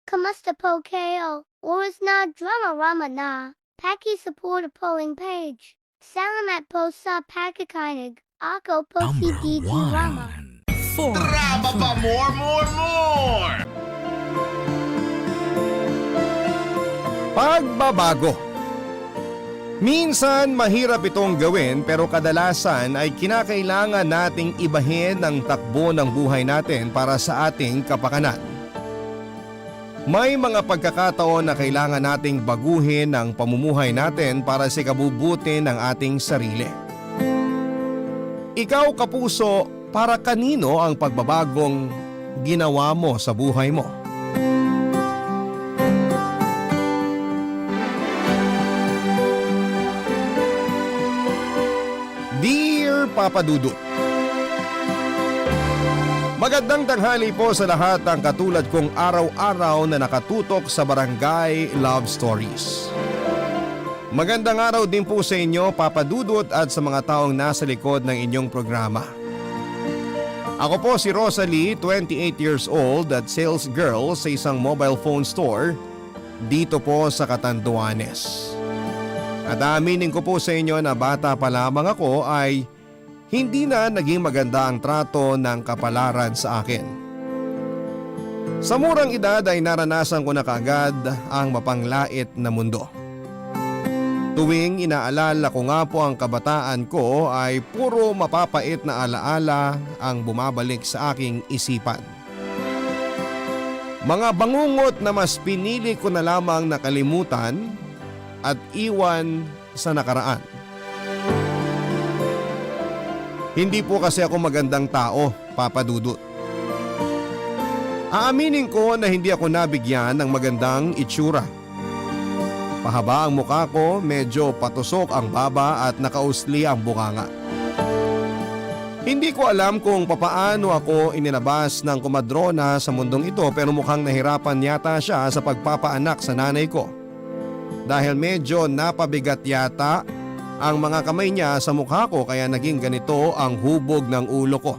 Kamusta po kayo? Oras na drama-rama na. Paki-support polling page. Salamat po sa pakikinig. Ako po si DJ Rama. Drama pa more! Pagbabago. Minsan mahirap itong gawin pero kadalasan ay kinakailangan nating ibahin ang takbo ng buhay natin para sa ating kapakanan. May mga pagkakataon na kailangan nating baguhin ang pamumuhay natin para sa ikabubuti ng ating sarili. Ikaw kapuso, para kanino ang pagbabagong ginawa mo sa buhay mo? Dear Papa Dudut, magandang tanghali po sa lahat ng katulad kong araw-araw na nakatutok sa Barangay Love Stories. Magandang araw din po sa inyo, Papa Dudut, at sa mga taong nasa likod ng inyong programa. Ako po si Rosalie, 28 years old at sales girl sa isang mobile phone store dito po sa Catanduanes. At aminin ko po sa inyo na bata pa lamang ako ay hindi na naging maganda ang trato ng kapalaran sa akin. Sa murang edad ay naranasan ko na kaagad ang mapanglait na mundo. Tuwing inaalala ko nga po ang kabataan ko ay puro mapapait na alaala ang bumabalik sa aking isipan. Mga bangungot na mas pinili ko na lamang nakalimutan at iwan sa nakaraan. Hindi po kasi ako magandang tao, Papa Dudut. Aaminin ko na hindi ako nabigyan ng magandang itsura. Pahaba ang mukha ko, medyo patusok ang baba at nakausli ang bunganga. Hindi ko alam kung papaano ako inilabas ng komadrona sa mundong ito pero mukhang nahirapan yata siya sa pagpapaanak sa nanay ko. Dahil medyo napabigat yata ang mga kamay niya sa mukha ko kaya naging ganito ang hubog ng ulo ko.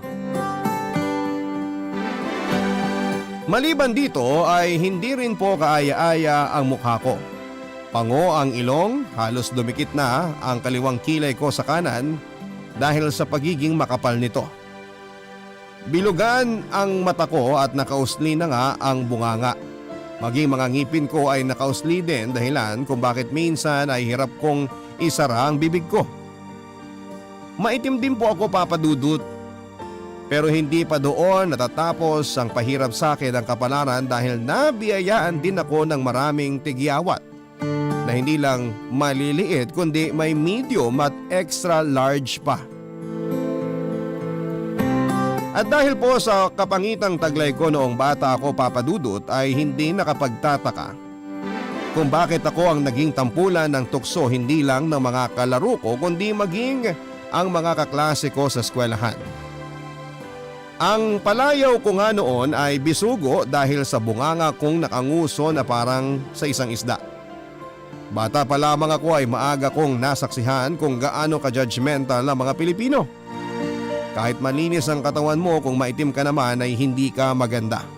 Maliban dito ay hindi rin po kaaya-aya ang mukha ko. Pango ang ilong, halos dumikit na ang kaliwang kilay ko sa kanan dahil sa pagiging makapal nito. Bilugan ang mata ko at nakausli na nga ang bunganga. Maging mga ngipin ko ay nakausli din dahilan kung bakit minsan ay hirap kong isara ang bibig ko. Maitim din po ako, Papa Dudut. Pero hindi pa doon natatapos ang pahirap sa akin ng kapalaran dahil nabiyayaan din ako ng maraming tigyawat na hindi lang maliliit kundi may medium at extra large pa. At dahil po sa kapangitang taglay ko noong bata ako, Papa Dudut, ay hindi nakapagtataka kung bakit ako ang naging tampulan ng tukso hindi lang ng mga kalaro ko kundi maging ang mga kaklase ko sa eskwelahan. Ang palayaw ko nga noon ay bisugo dahil sa bunganga kong nakanguso na parang sa isang isda. Bata pa lamang ako ay maaga kong nasaksihan kung gaano ka-judgmental ang mga Pilipino. Kahit malinis ang katawan mo, kung maitim ka naman ay hindi ka maganda.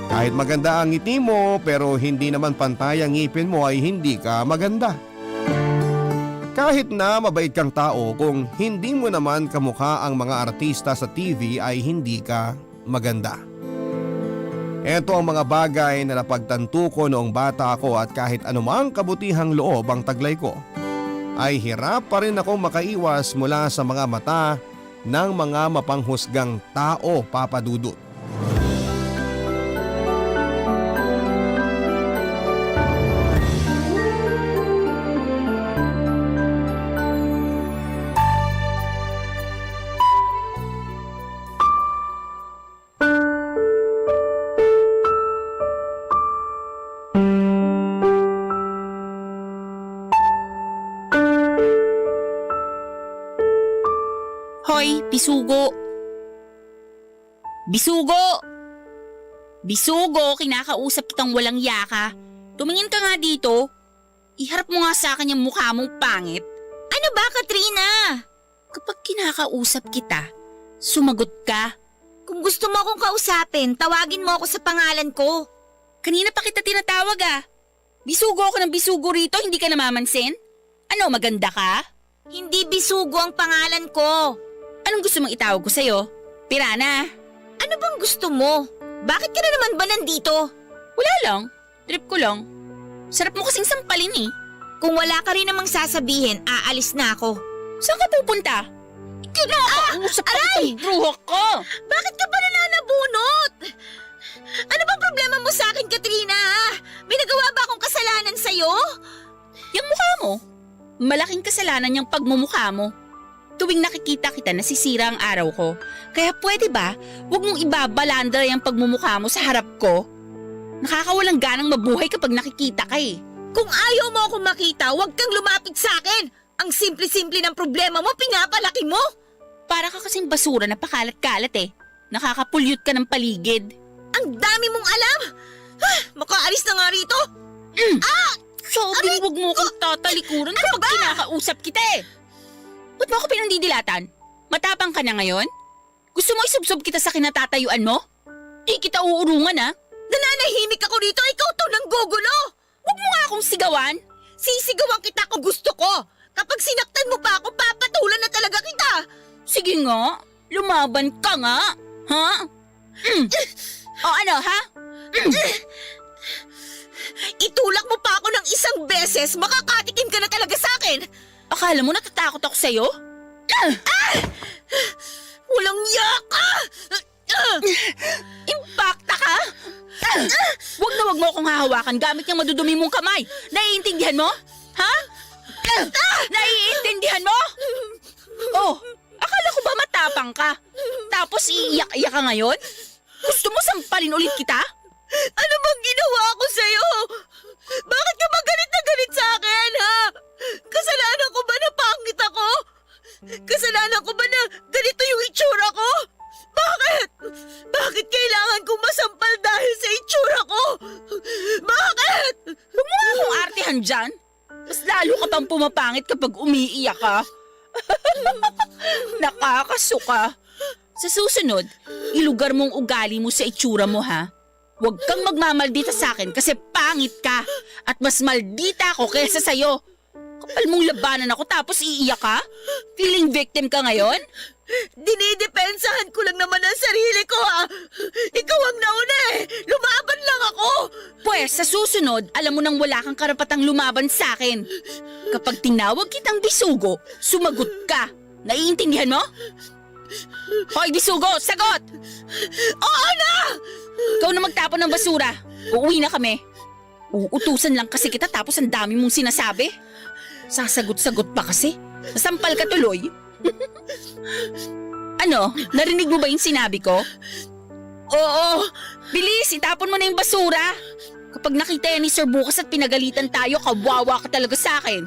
Kahit maganda ang ngiti mo pero hindi naman pantay ang ngipin mo ay hindi ka maganda. Kahit na mabait kang tao, kung hindi mo naman kamukha ang mga artista sa TV ay hindi ka maganda. Ito ang mga bagay na napagtanto ko noong bata ako at kahit anumang kabutihang loob ang taglay ko, ay hirap pa rin akong makaiwas mula sa mga mata ng mga mapanghusgang tao, Papa Dudut. Hoy, bisugo! Bisugo! Bisugo, kinakausap kitang walang yaka. Tumingin ka nga dito. Iharap mo nga sa akin yung mukha mong pangit. Ano ba, Katrina? Kapag kinakausap kita, sumagot ka. Kung gusto mo akong kausapin, tawagin mo ako sa pangalan ko. Kanina pa kita tinatawag ah. Bisugo ako ng bisugo rito, hindi ka namamansin? Ano, maganda ka? Hindi Bisugo ang pangalan ko. Anong gusto mong itawag ko sa'yo? Pirana? Ano bang gusto mo? Bakit ka na naman ba nandito? Wala lang. Trip ko lang. Sarap mo kasing sampalin eh. Kung wala ka rin namang sasabihin, aalis na ako. Saan ka pupunta? Kinakausap ako itong bruha ko. Bakit ka ba nananabunot? Ano bang problema mo sa akin, Katrina? May nagawa ba akong kasalanan sa'yo? Yung mukha mo. Malaking kasalanan yung pagmumukha mo. Tuwing nakikita kita, nasisira ang araw ko. Kaya pwede ba, huwag mong ibabalandra yung pagmumukha mo sa harap ko? Nakakawalang ganang mabuhay kapag nakikita ka eh. Kung ayaw mo akong makita, huwag kang lumapit sa akin. Ang simple-simple ng problema mo, pinapalaki mo. Para ka kasing basura na pakalat-kalat eh. Nakakapulyot ka ng paligid. Ang dami mong alam. Makaalis na nga rito. Sabi huwag mo akong tatalikuran kapag kinakausap kita eh. Ba't mo ako pinandidilatan? Matapang ka na ngayon? Gusto mo isubsob kita sa kinatatayuan mo? Di kita uurungan ah. Nananahimik ako rito, ikaw to nang gugulo. Huwag mo nga akong sigawan. Sisigawan kita kung gusto ko. Kapag sinaktan mo pa ako, papatulan na talaga kita. Sige nga, lumaban ka nga. Ha? O ano ha? Itulak mo pa ako ng isang beses, makakatikim ka na talaga sa akin. Akala mo natatakot ako sa'yo? Walang yaka! Impacta ka? Huwag na huwag mo akong hahawakan gamit yung madudumi mong kamay. Naiintindihan mo? Ha? Naiintindihan mo? Oh, akala ko ba matapang ka? Tapos iiyak-iyak ka ngayon? Gusto mo sampalin ulit kita? Ano bang ginawa ko sa'yo? Bakit ka ba galit na galit sa akin, ha? Kasalanan ko ba na pangit ako? Kasalanan ko ba na ganito yung itsura ko? Bakit? Bakit kailangan kong masampal dahil sa itsura ko? Bakit? Huwag mo nga akong artihan dyan. Mas lalo ka pang pumapangit kapag umiiyak ka. Nakakasuka. Sa susunod, ilugar mong ugali mo sa itsura mo ha. Huwag kang magmamaldita sa akin kasi pangit ka. At mas maldita ako kaysa sa'yo. Kapal mong labanan ako tapos iiyak ka? Feeling victim ka ngayon? Dinidepensahan ko lang naman ang sarili ko, ha? Ikaw ang nauna eh! Lumaban lang ako! Pwes, sa susunod, alam mo nang wala kang karapatang lumaban sa akin. Kapag tinawag kitang bisugo, sumagot ka. Naiintindihan mo? Hoy, bisugo, sagot! Oo na! Ikaw na magtapon ng basura. Uuwi na kami. Uutusan lang kasi kita tapos ang dami mong sinasabi. Sasagot-sagot pa kasi. Nasampal ka tuloy. Ano? Narinig mo ba yung sinabi ko? Oo! Bilis, itapon mo na yung basura. Kapag nakita yan ni Sir bukas at pinagalitan tayo, kawawa ka talaga sa akin.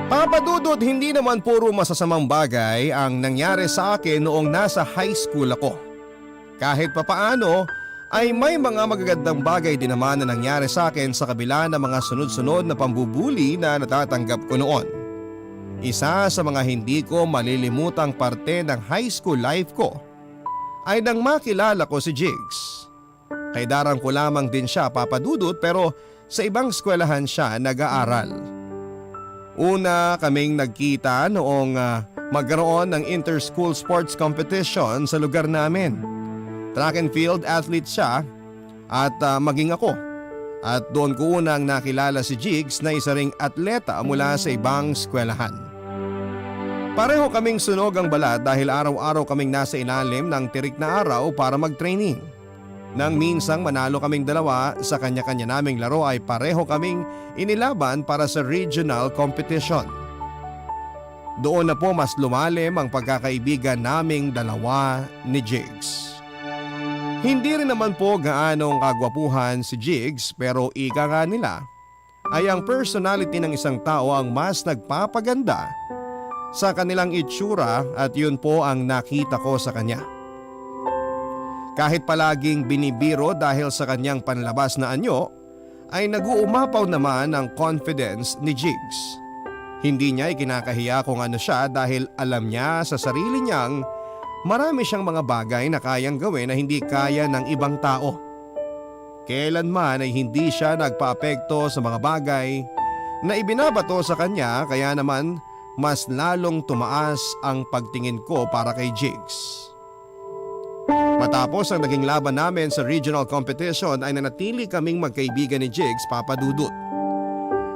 Papadudod, hindi naman puro masasamang bagay ang nangyari sa akin noong nasa high school ako. Kahit papaano ay may mga magagandang bagay din naman na nangyari sa akin sa kabila ng mga sunod-sunod na pambubuli na natatanggap ko noon. Isa sa mga hindi ko malilimutang parte ng high school life ko ay nang makilala ko si Jigs. Kay darang ko lamang din siya, papadudot, pero sa ibang eskwelahan siya nag-aaral. Una kaming nagkita noong magkaroon ng inter-school sports competition sa lugar namin. Track and field athlete siya at maging ako. At doon ko unang nakilala si Jigs na isa ring atleta mula sa ibang eskwelahan. Pareho kaming sunog ang balat dahil araw-araw kaming nasa ilalim ng tirik na araw para mag-training. Nang minsang manalo kaming dalawa sa kanya-kanya naming laro ay pareho kaming inilaban para sa regional competition. Doon na po mas lumalim ang pagkakaibigan naming dalawa ni Jigs. Hindi rin naman po gaanong kagwapuhan si Jigs pero ika nga nila ay ang personality ng isang tao ang mas nagpapaganda sa kanilang itsura at yun po ang nakita ko sa kanya. Kahit palaging binibiro dahil sa kanyang panlabas na anyo, ay nag-uumapaw naman ang confidence ni Jigs. Hindi niya ikinakahiya kung ano siya dahil alam niya sa sarili niyang Marami siyang mga bagay na kayang gawin na hindi kaya ng ibang tao. Kailanman ay hindi siya nagpaapekto sa mga bagay na ibinabato sa kanya, kaya naman mas lalong tumaas ang pagtingin ko para kay Jigs. Matapos ang naging laban namin sa regional competition ay nanatili kaming magkaibigan ni Jigs, Papa Dudut.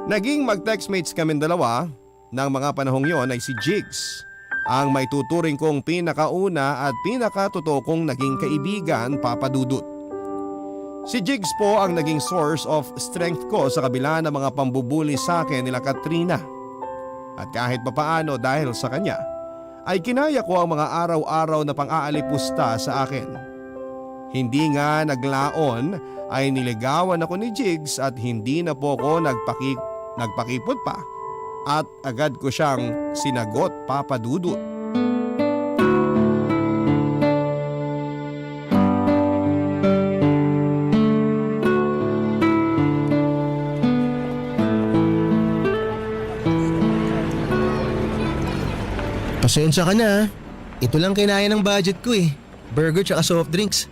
Naging mag-textmates kaming dalawa. Nang mga panahong yon ay si Jigs ang may tuturing kong pinakauna at pinakatotoo kong naging kaibigan, Papa Dudut. Si Jigs po ang naging source of strength ko sa kabila ng mga pambubuli sa akin nila Katrina. At kahit papaano dahil sa kanya, ay kinaya ko ang mga araw-araw na pang-aalipusta sa akin. Hindi nga naglaon ay niligawan ako ni Jigs at hindi na po ako nagpakipot pa. At agad ko siyang sinagot, Papa Dudut. Pasensya ka na. Ito lang kinaya ng budget ko eh. Burger tsaka soft drinks.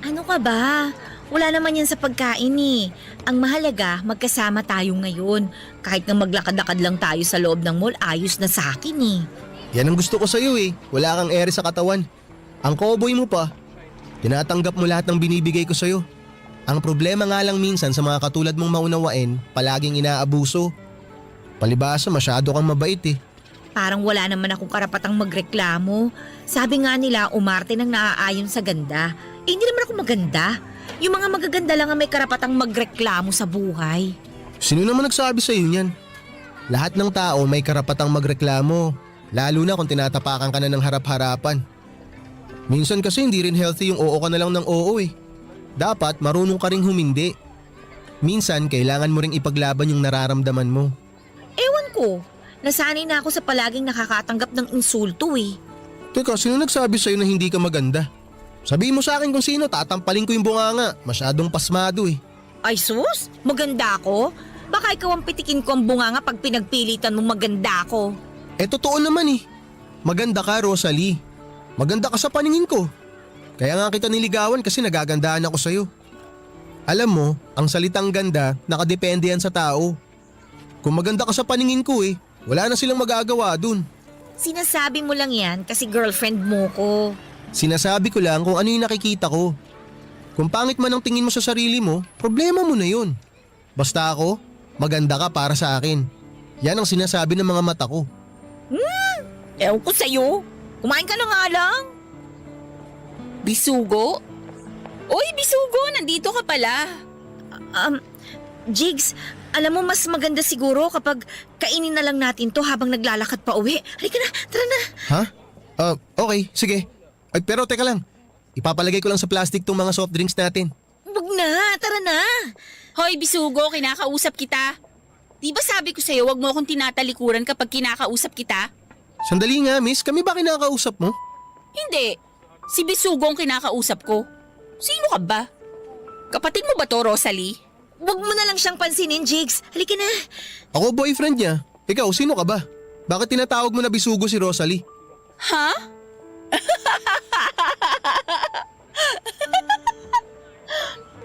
Ano ka ba? Wala naman yan sa pagkain eh. Ang mahalaga, magkasama tayo ngayon. Kahit nga maglakad-lakad lang tayo sa loob ng mall, ayos na sa akin eh. Yan ang gusto ko sa'yo eh. Wala kang ere sa katawan. Ang cowboy mo pa. Tinatanggap mo lahat ng binibigay ko sa'yo. Ang problema nga lang minsan sa mga katulad mong maunawain, palaging inaabuso. Palibasa masyado kang mabait eh. Parang wala naman akong karapatang magreklamo. Sabi nga nila, umarte ng naaayon sa ganda. Eh hindi naman ako maganda. Yung mga magaganda lang ang may karapatang magreklamo sa buhay. Sino naman nagsabi sa'yo niyan? Lahat ng tao may karapatang magreklamo. Lalo na kung tinatapakan ka na ng harap-harapan. Minsan kasi hindi rin healthy yung oo ka na lang ng oo eh. Dapat marunong ka ring humindi. Minsan kailangan mo ring ipaglaban yung nararamdaman mo. Ewan ko, nasanay na ako sa palaging nakakatanggap ng insulto eh. Teka, sino nagsabi sa'yo na hindi ka maganda? Sabihin mo sa akin kung sino, tatampalin ko yung bunganga. Masyadong pasmado eh. Ay sus, maganda ako? Baka ikaw ang pitikin ko ang bunganga pag pinagpilitan mong maganda ako. Eh totoo naman eh. Maganda ka, Rosalie. Maganda ka sa paningin ko. Kaya nga kita niligawan kasi nagagandahan ako sa'yo. Alam mo, ang salitang ganda, nakadepende yan sa tao. Kung maganda ka sa paningin ko eh, wala na silang magagawa dun. Sinasabi mo lang yan kasi girlfriend mo ko. Sinasabi ko lang kung ano yung nakikita ko. Kung pangit man ang tingin mo sa sarili mo, problema mo na yun. Basta ako, maganda ka para sa akin. Yan ang sinasabi ng mga mata ko. Ewan ko sa'yo. Kumain ka na nga lang. Bisugo? Oy, Bisugo, nandito ka pala. Jigs, alam mo mas maganda siguro kapag kainin na lang natin to habang naglalakad pa uwi. Halika na, tara na. Ha? Okay, sige. Ay, pero teka lang. Ipapalagay ko lang sa plastic tong mga soft drinks natin. Wag na, tara na. Hoy, Bisugo, kinakausap kita. Di ba sabi ko sa'yo, wag mo akong tinatalikuran kapag kinakausap kita? Sandali nga, miss. Kami ba kinakausap mo? Hindi. Si Bisugo ang kinakausap ko. Sino ka ba? Kapatid mo ba to, Rosalie? Wag mo na lang siyang pansinin, Jigs. Halika na. Ako boyfriend niya. Ikaw, sino ka ba? Bakit tinatawag mo na Bisugo si Rosalie? Ha?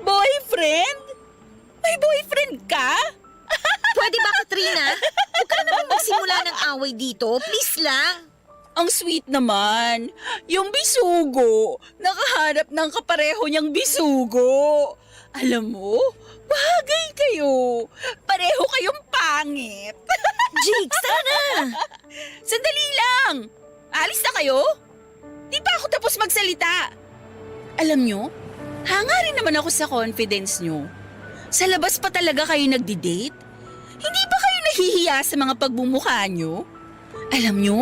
Boyfriend? May boyfriend ka? Pwede ba, Katrina? Huwag ka naman magsimula ng away dito. Please lang. Ang sweet naman. Yung Bisugo, nakahanap ng kapareho niyang Bisugo. Alam mo, bagay kayo. Pareho kayong pangit. Jigs, tara na. Sandali lang. Alis na kayo? Di pa ako tapos magsalita. Alam nyo, hanga rin naman ako sa confidence nyo. Sa labas pa talaga kayo nagdi-date? Hindi ba kayo nahihiya sa mga pagmumukha nyo? Alam nyo,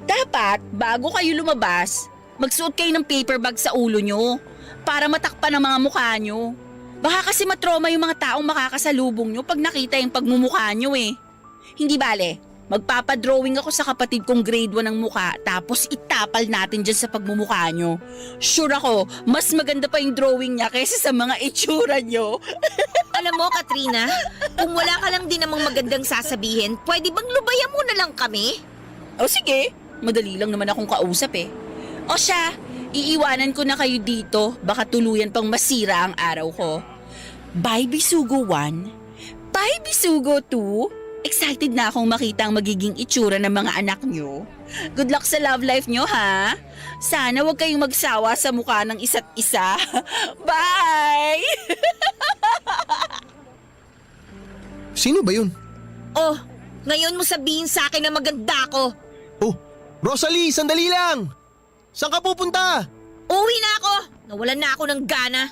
dapat bago kayo lumabas, magsuot kayo ng paper bag sa ulo nyo para matakpan ang mga mukha nyo. Baka kasi matroma yung mga taong makakasalubong nyo pag nakita yung pagmumukha nyo eh. Hindi bale, magpapadrawing ako sa kapatid kong grade 1 ng mukha tapos itapal natin dyan sa pagmumukha nyo. Sure ako, mas maganda pa yung drawing niya kaysa sa mga itsura nyo. Alam mo, Katrina, kung wala ka lang din namang magandang sasabihin, pwede bang lubayan mo na lang kami? O sige, madali lang naman akong kausap eh. O siya, iiwanan ko na kayo dito. Baka tuluyan pang masira ang araw ko. Bye, Bisugo 1. Bye, Bisugo 2. Excited na akong makita ang magiging itsura ng mga anak nyo. Good luck sa love life nyo, ha? Sana huwag kayong magsawa sa mukha ng isa't isa. Bye! Sino ba yun? Oh, ngayon mo sabihin sa akin na maganda ako. Oh, Rosalie, sandali lang! Saan ka pupunta? Uwi na ako! Nawalan na ako ng gana.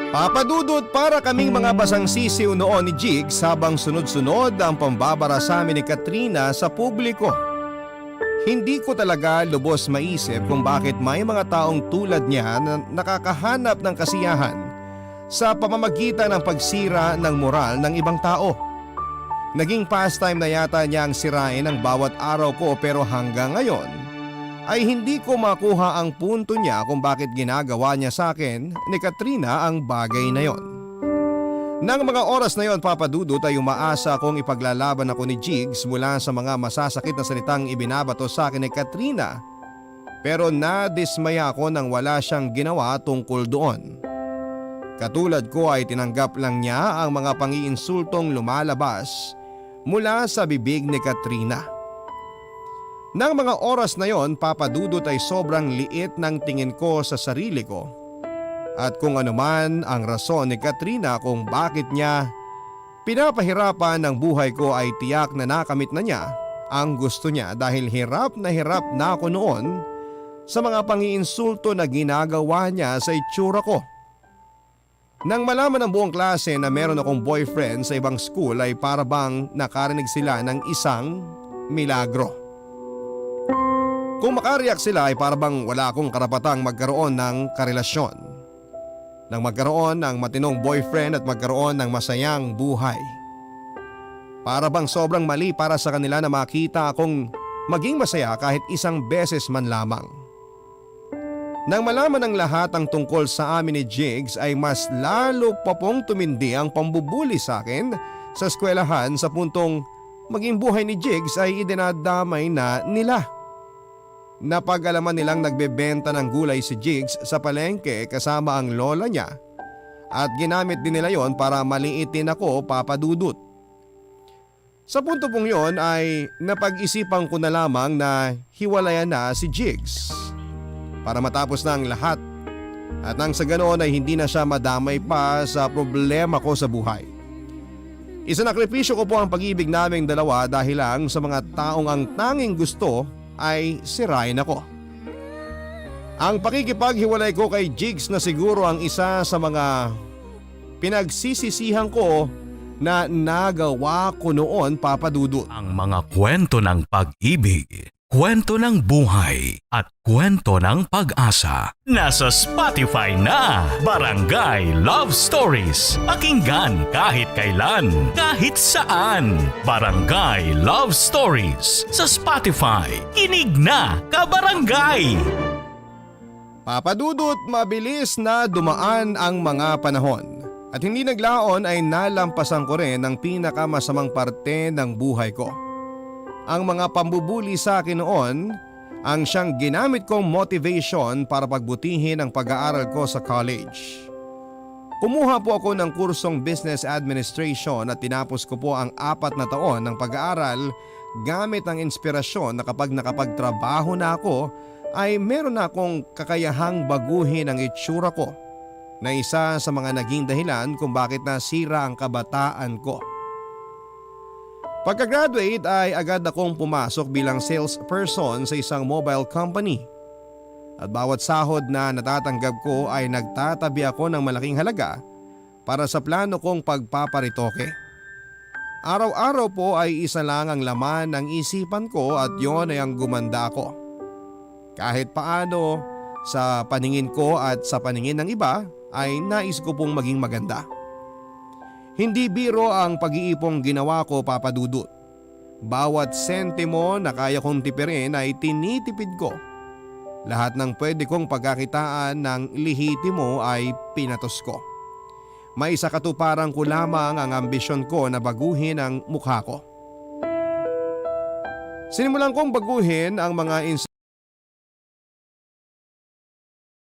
Papadudot, para kaming mga basang sisiw noon ni Jigs habang sunod-sunod ang pambabara sa amin ni Katrina sa publiko. Hindi ko talaga lubos maisip kung bakit may mga taong tulad niya na nakakahanap ng kasiyahan sa pamamagitan ng pagsira ng moral ng ibang tao. Naging pastime na yata niya ang sirain ang bawat araw ko, pero hanggang ngayon ay hindi ko makuha ang punto niya kung bakit ginagawa niya sa akin ni Katrina ang bagay na yon. Nang mga oras na yon, Papadudot, ay umaasa akong ipaglalaban ako ni Jigs mula sa mga masasakit na salitang ibinabato sa akin ni Katrina. Pero nadismaya ako nang wala siyang ginawa tungkol doon. Katulad ko ay tinanggap lang niya ang mga pangiinsultong lumalabas mula sa bibig ni Katrina. Nang mga oras na yon, Papadudot, ay sobrang liit ng tingin ko sa sarili ko. At kung ano man ang rason ni Katrina kung bakit niya pinapahirapan ng buhay ko, ay tiyak na nakamit na niya ang gusto niya, dahil hirap na ako noon sa mga pangiinsulto na ginagawa niya sa itsura ko. Nang malaman ng buong klase na meron akong boyfriend sa ibang school, ay para bang nakarinig sila ng isang milagro. Kung makareact sila ay para bang wala akong karapatang magkaroon ng karelasyon, nang magkaroon ng matinong boyfriend at magkaroon ng masayang buhay. Para bang sobrang mali para sa kanila na makita akong maging masaya kahit isang beses man lamang. Nang malaman ng lahat ang tungkol sa amin ni Jigs, ay mas lalo pa pong tumindi ang pambubuli sa akin sa eskwelahan, sa puntong maging buhay ni Jigs ay idinadamay na nila. Napag-alaman nilang nagbebenta ng gulay si Jigs sa palengke kasama ang lola niya, at ginamit din nila yon para maliitin ako, Papadudot. Sa punto pong yon ay napag-isipan ko na lamang na hiwalayan na si Jigs para matapos na ang lahat, at nang sa ganoon ay hindi na siya madamay pa sa problema ko sa buhay. Isinakripisyo ko po ang pag-ibig naming dalawa dahil lang sa mga taong ang tanging gusto ay sirain ako. Ang pakikipaghiwalay ko kay Jigs na siguro ang isa sa mga pinagsisisihan ko na nagawa ko noon, Papadudot. Ang mga kwento ng pag-ibig, kwento ng buhay at kwento ng pag-asa. Nasa Spotify na! Barangay Love Stories. Pakinggan kahit kailan, kahit saan. Barangay Love Stories sa Spotify. Kinig na, kabarangay! Papadudot, mabilis na dumaan ang mga panahon, at hindi naglaon ay nalampasan ko rin ang pinakamasamang parte ng buhay ko. Ang mga pambubuli sa akin noon ang siyang ginamit kong motivation para pagbutihin ang pag-aaral ko sa college. Kumuha po ako ng kursong Business Administration at tinapos ko po ang 4 na taon ng pag-aaral gamit ang inspirasyon na kapag nakapagtrabaho na ako ay meron na akong kakayahang baguhin ang itsura ko, na isa sa mga naging dahilan kung bakit nasira ang kabataan ko. Pagka-graduate ay agad akong pumasok bilang salesperson sa isang mobile company. At bawat sahod na natatanggap ko ay nagtatabi ako ng malaking halaga para sa plano kong pagpaparitoke. Araw-araw po ay isa lang ang laman ng isipan ko, at yon ay ang gumanda ako. Kahit paano sa paningin ko at sa paningin ng iba ay nais ko pong maging maganda. Hindi biro ang pag-iipong ginawa ko, Papadudot. Bawat sentimo na kaya kong tipirin ay tinitipid ko. Lahat ng pwede kong pagkakitaan ng lihitimo ay pinatos ko. May isa katuparan ko lamang ang ambisyon ko na baguhin ang mukha ko. Sinimulan kong baguhin ang mga